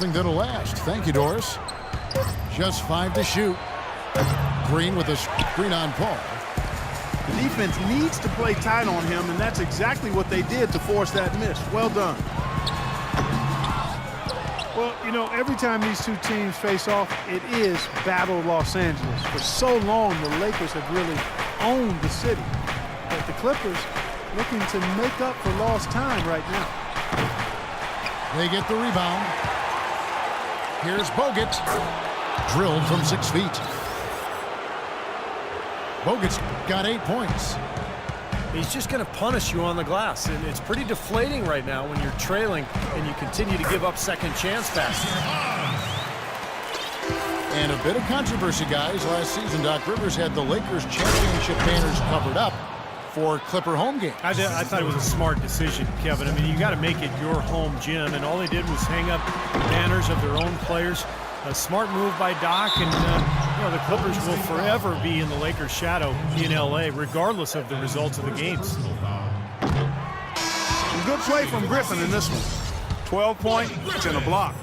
something that'll last. Thank you, Doris. Just 5 to shoot. Green with a screen on Paul. The defense needs to play tight on him, and that's exactly what they did to force that miss. Well done. Well, you know, every time these two teams face off, it is Battle Los Angeles. For so long, the Lakers have really owned the city. But the Clippers looking to make up for lost time right now. They get the rebound. Here's Bogut. Drilled from 6 feet. Bogut's got 8 points. He's just going to punish you on the glass, and it's pretty deflating right now when you're trailing and you continue to give up second chance passes. And a bit of controversy, guys. Last season, Doc Rivers had the Lakers championship banners covered up for Clipper home games. I thought it was a smart decision, Kevin. I mean, you got to make it your home gym, and all they did was hang up banners of their own players. A smart move by Doc, and you know, the Clippers will forever be in the Lakers' shadow in L.A., regardless of the results of the games. Good play from Griffin in this one. 12 points and a block.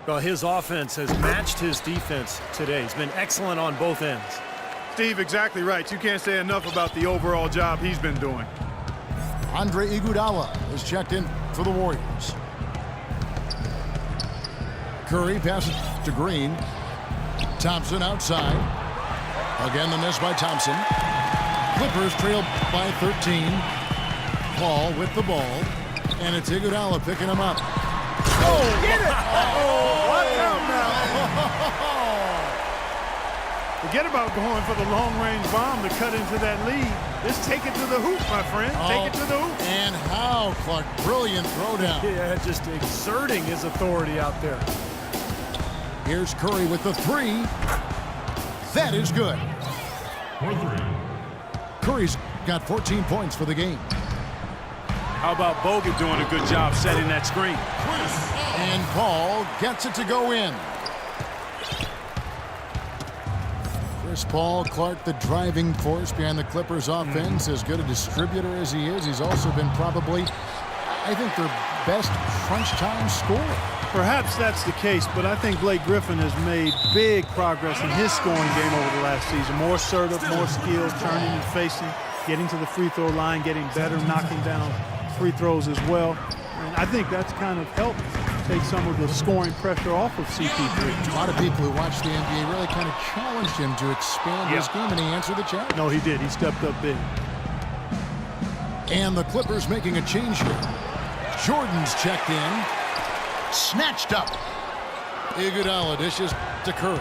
Well, his offense has matched his defense today. He's been excellent on both ends. Steve, exactly right. You can't say enough about the overall job he's been doing. Andre Iguodala is checked in for the Warriors. Curry passes to Green. Thompson outside. Again, the miss by Thompson. Clippers trail by 13. Paul with the ball. And it's Iguodala picking him up. Oh, get it! Oh, watch out now. Forget about going for the long-range bomb to cut into that lead. Just take it to the hoop, my friend. Take it to the hoop. And how, Clark. Brilliant throwdown. Yeah, just exerting his authority out there. Here's Curry with the 3. That is good. Curry's got 14 points for the game. How about Bogut doing a good job setting that screen? And Paul gets it to go in. Chris Paul, Clark, the driving force behind the Clippers offense. As good a distributor as he is, he's also been probably, I think, their best crunch time scorer. Perhaps that's the case, but I think Blake Griffin has made big progress in his scoring game over the last season. More assertive, more skilled, turning and facing, getting to the free throw line, getting better, knocking down free throws as well. And I think that's kind of helped take some of the scoring pressure off of CP3. A lot of people who watch the NBA really kind of challenged him to expand his game, and he answered the challenge. No, he did. He stepped up big. And the Clippers making a change here. Jordan's checked in. Snatched up. Iguodala dishes to Curry.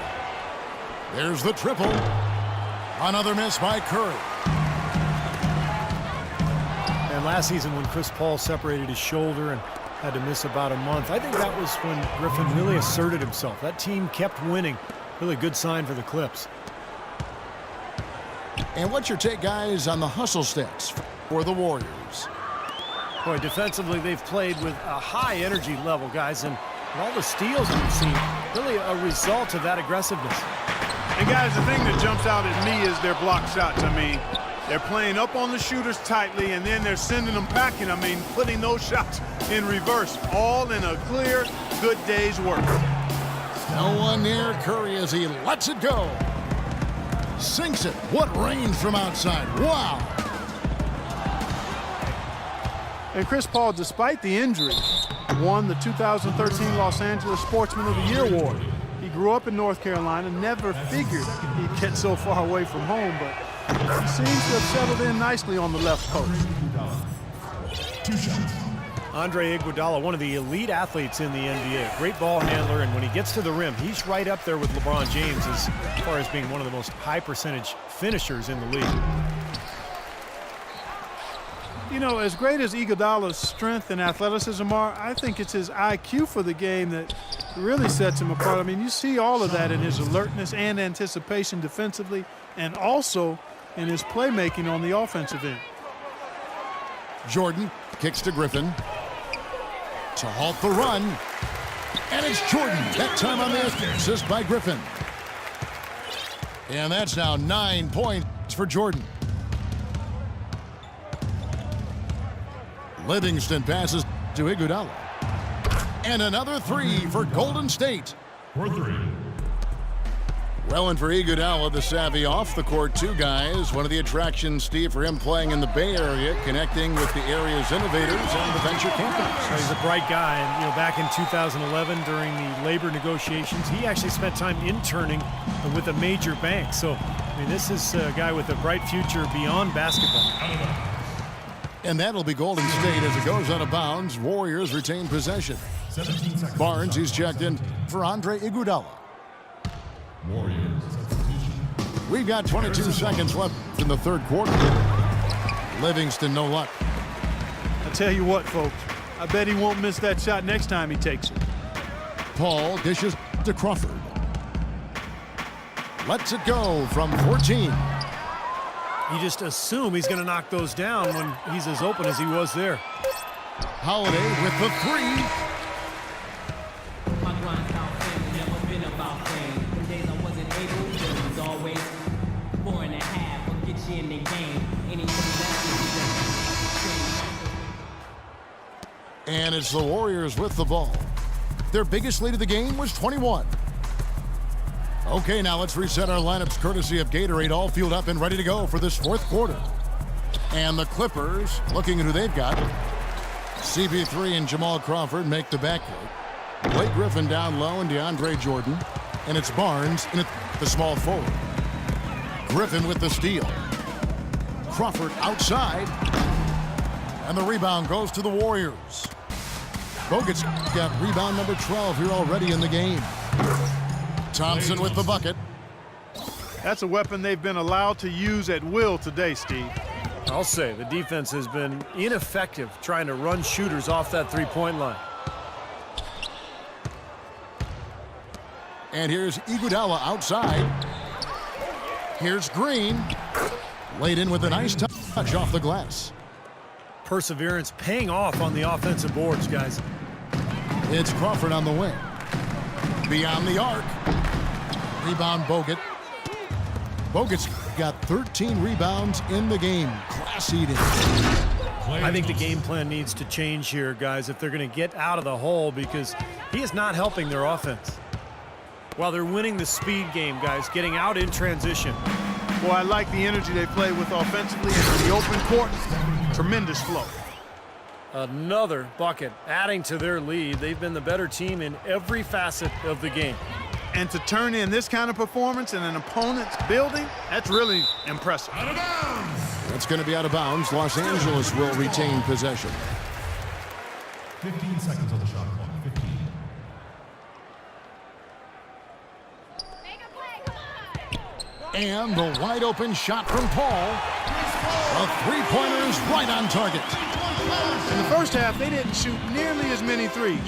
There's the triple. Another miss by Curry. And last season when Chris Paul separated his shoulder and had to miss about a month, I think that was when Griffin really asserted himself. That team kept winning. Really good sign for the Clips. And what's your take, guys, on the hustle stats for the Warriors? Boy, defensively, they've played with a high energy level, guys, and all the steals we've seen, really a result of that aggressiveness. And, guys, the thing that jumps out at me is their block shots. I mean, they're playing up on the shooters tightly, and then they're sending them packing. I mean, putting those shots in reverse, all in a clear, good day's work. No one near Curry as he lets it go. Sinks it. What range from outside. Wow. And Chris Paul, despite the injury, won the 2013 Los Angeles Sportsman of the Year award. He grew up in North Carolina, never figured he'd get so far away from home, but he seems to have settled in nicely on the left coast. 2 shots. Andre Iguodala, one of the elite athletes in the NBA, a great ball handler, and when he gets to the rim, he's right up there with LeBron James as far as being one of the most high-percentage finishers in the league. You know, as great as Iguodala's strength and athleticism are, I think it's his IQ for the game that really sets him apart. I mean, you see all of that in his alertness and anticipation defensively, and also in his playmaking on the offensive end. Jordan kicks to Griffin to halt the run. And it's Jordan. That time on the assist by Griffin. And that's now 9 points for Jordan. Livingston passes to Iguodala. And another three for Golden State. For three. Well, and for Iguodala, the savvy off-the-court two guys. One of the attractions, Steve, for him playing in the Bay Area, connecting with the area's innovators and the venture companies. He's a bright guy, and back in 2011 during the labor negotiations, he actually spent time interning with a major bank. So, I mean, this is a guy with a bright future beyond basketball. And that'll be Golden State as it goes out of bounds. Warriors retain possession. 17 seconds. Barnes, he's checked in for Andre Iguodala. Warriors substitution. We've got 22 seconds left in the third quarter. Livingston, no luck. I tell you what, folks, I bet he won't miss that shot next time he takes it. Paul dishes to Crawford. Lets it go from 14. You just assume he's going to knock those down when he's as open as he was there. Holiday with the three. My grind style fame, never been about fame. Some days I wasn't able, it was always 4 and a half. I'll get you in the game. Anything that's And it's the Warriors with the ball. Their biggest lead of the game was 21. Okay, now let's reset our lineups courtesy of Gatorade, all fueled up and ready to go for this fourth quarter. And the Clippers, looking at who they've got. CP3 and Jamal Crawford make the backcourt. Blake Griffin down low and DeAndre Jordan. And it's Barnes in the small forward. Griffin with the steal. Crawford outside. And the rebound goes to the Warriors. Bogut's got rebound number 12 here already in the game. Thompson with the bucket. That's a weapon they've been allowed to use at will today, Steve. I'll say the defense has been ineffective trying to run shooters off that three-point line. And here's Iguodala outside. Here's Green. Laid in with a nice touch off the glass. Perseverance paying off on the offensive boards, guys. It's Crawford on the wing. Beyond the arc. Rebound Bogut. Bogut's got 13 rebounds in the game. Class eating. I think the game plan needs to change here, guys, if they're going to get out of the hole, because he is not helping their offense. While they're winning the speed game, guys, getting out in transition. Boy, I like the energy they play with offensively and in the open court. Tremendous flow. Another bucket adding to their lead. They've been the better team in every facet of the game. And to turn in this kind of performance in an opponent's building, that's really impressive. Out of bounds. That's going to be out of bounds. Los Angeles will retain possession. 15 seconds on the shot clock. 15. And the wide open shot from Paul. A three-pointer is right on target. In the first half, they didn't shoot nearly as many threes.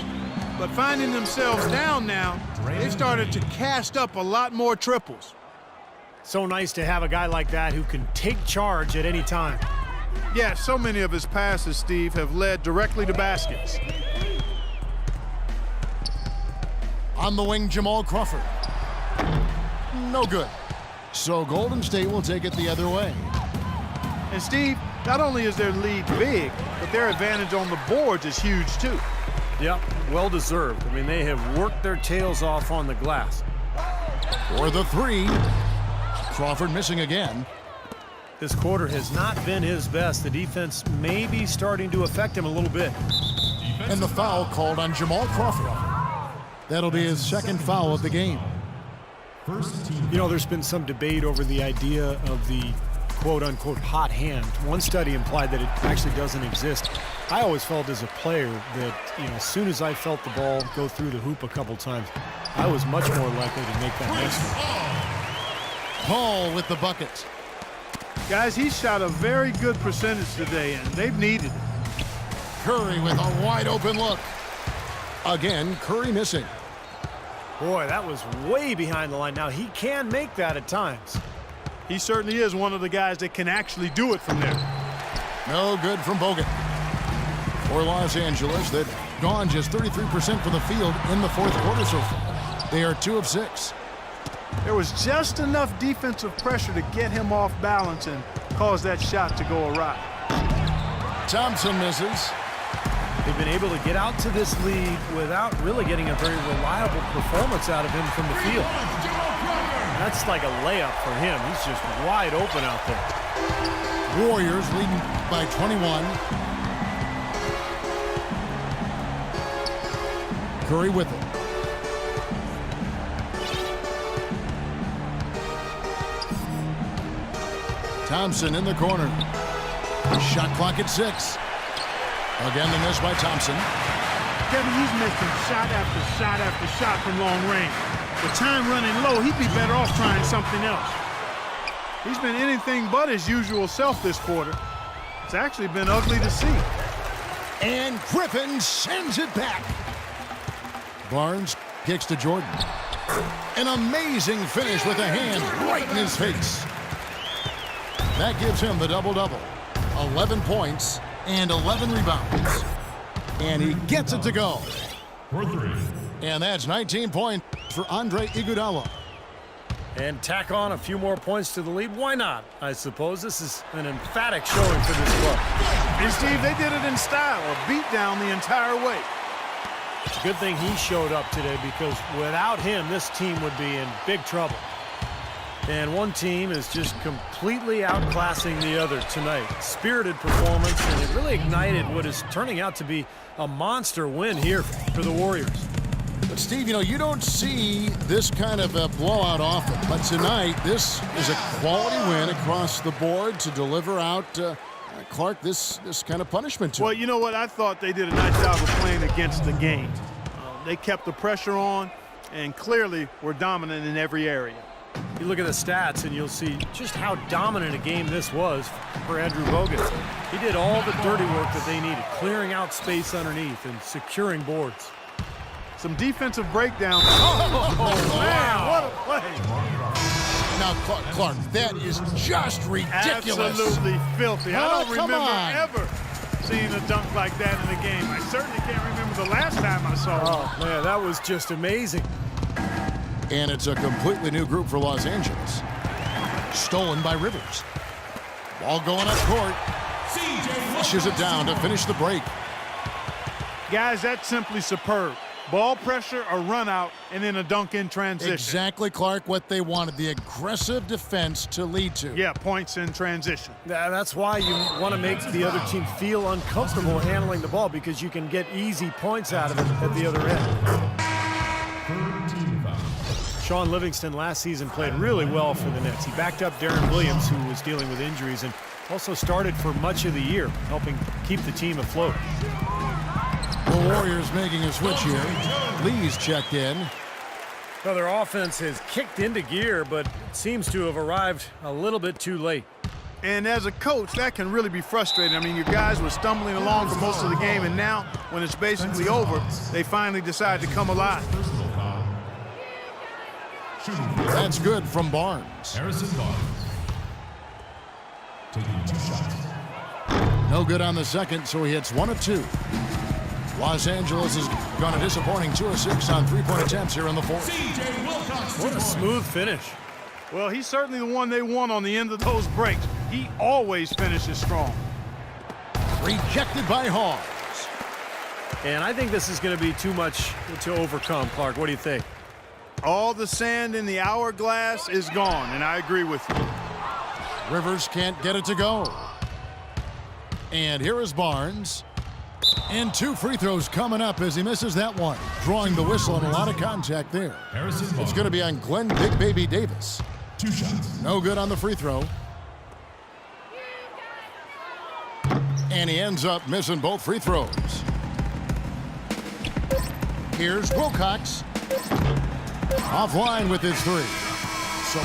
But finding themselves down now, they've started to cast up a lot more triples. So nice to have a guy like that who can take charge at any time. Yeah, so many of his passes, Steve, have led directly to baskets. On the wing, Jamal Crawford. No good. So Golden State will take it the other way. And Steve, not only is their lead big, but their advantage on the boards is huge too. Yep, well deserved. I mean, they have worked their tails off on the glass. For the three. Crawford missing again. This quarter has not been his best. The defense may be starting to affect him a little bit. And the foul called on Jamal Crawford. That'll be his second foul of the game. First team. You know, there's been some debate over the idea of the quote-unquote hot hand. One study implied that it actually doesn't exist. I always felt as a player that, as soon as I felt the ball go through the hoop a couple times, I was much more likely to make that next one. Paul with the bucket. Guys, he shot a very good percentage today, and they've needed it. Curry with a wide open look. Again, Curry missing. Boy, that was way behind the line. Now, he can make that at times. He certainly is one of the guys that can actually do it from there. No good from Bogut. For Los Angeles, they've gone just 33% from the field in the fourth quarter so far. They are 2 of 6. There was just enough defensive pressure to get him off balance and cause that shot to go awry. Thompson misses. They've been able to get out to this lead without really getting a very reliable performance out of him from the field. That's like a layup for him. He's just wide open out there. Warriors leading by 21. Curry with it. Thompson in the corner. Shot clock at 6. Again, the miss by Thompson. Kevin, he's missing shot after shot after shot from long range. With time running low, he'd be better off trying something else. He's been anything but his usual self this quarter. It's actually been ugly to see. And Griffin sends it back. Barnes kicks to Jordan. An amazing finish with a hand right in his face. That gives him the double-double. 11 points and 11 rebounds. And he gets it to go. For 3. And that's 19 points for Andre Iguodala. And tack on a few more points to the lead. Why not? I suppose this is an emphatic showing for this club. And Steve, they did it in style, a beat down the entire way. It's a good thing he showed up today, because without him, this team would be in big trouble. And one team is just completely outclassing the other tonight. Spirited performance, and it really ignited what is turning out to be a monster win here for the Warriors. But Steve, you know, you don't see this kind of a blowout often. But tonight, this is a quality win across the board to deliver out, Clark, this kind of punishment to Well, him. you know what? I thought they did a nice job of playing against the game. They kept the pressure on and clearly were dominant in every area. You look at the stats and you'll see just how dominant a game this was for Andrew Bogut. He did all the dirty work that they needed, clearing out space underneath and securing boards. Some defensive breakdowns. Oh, man, what a play. Now, Clark, that is just ridiculous. Absolutely filthy. I Oh, don't come remember on. ever seeing a dunk like that in a game. I certainly can't remember the last time I saw it. Oh, man, that was just amazing. And it's a completely new group for Los Angeles. Stolen by Rivers. Ball going up court. Flushes it down to finish the break. Guys, that's simply superb. Ball pressure, a run out, and then a dunk in transition. Exactly, Clark, what they wanted. The aggressive defense to lead to. Yeah, points in transition. That's why you want to make the other team feel uncomfortable handling the ball, because you can get easy points out of it at the other end. Sean Livingston last season played really well for the Nets. He backed up Darren Williams, who was dealing with injuries, and also started for much of the year, helping keep the team afloat. The Warriors making a switch here. Lee's checked in. Well, their offense has kicked into gear, but it seems to have arrived a little bit too late. And as a coach, that can really be frustrating. I mean, your guys were stumbling along for most of the game, and now, when it's basically over, they finally decide to come alive. That's good from Barnes. Harrison Barnes. Taking 2 shots. No good on the second, so he hits 1 of 2. Los Angeles has gone a disappointing 2 of 6 on three-point attempts here in the fourth. What a smooth finish. Well, he's certainly the one they want on the end of those breaks. He always finishes strong. Rejected by Hawes. And I think this is going to be too much to overcome, Clark. What do you think? All the sand in the hourglass is gone, and I agree with you. Rivers can't get it to go. And here is Barnes. And 2 free throws coming up as he misses that one. Drawing the whistle and a lot of contact there. Harrison Barnes. It's going to be on Glenn Big Baby Davis. 2 shots. No good on the free throw. And he ends up missing both free throws. Here's Wilcox. Offline with his 3. So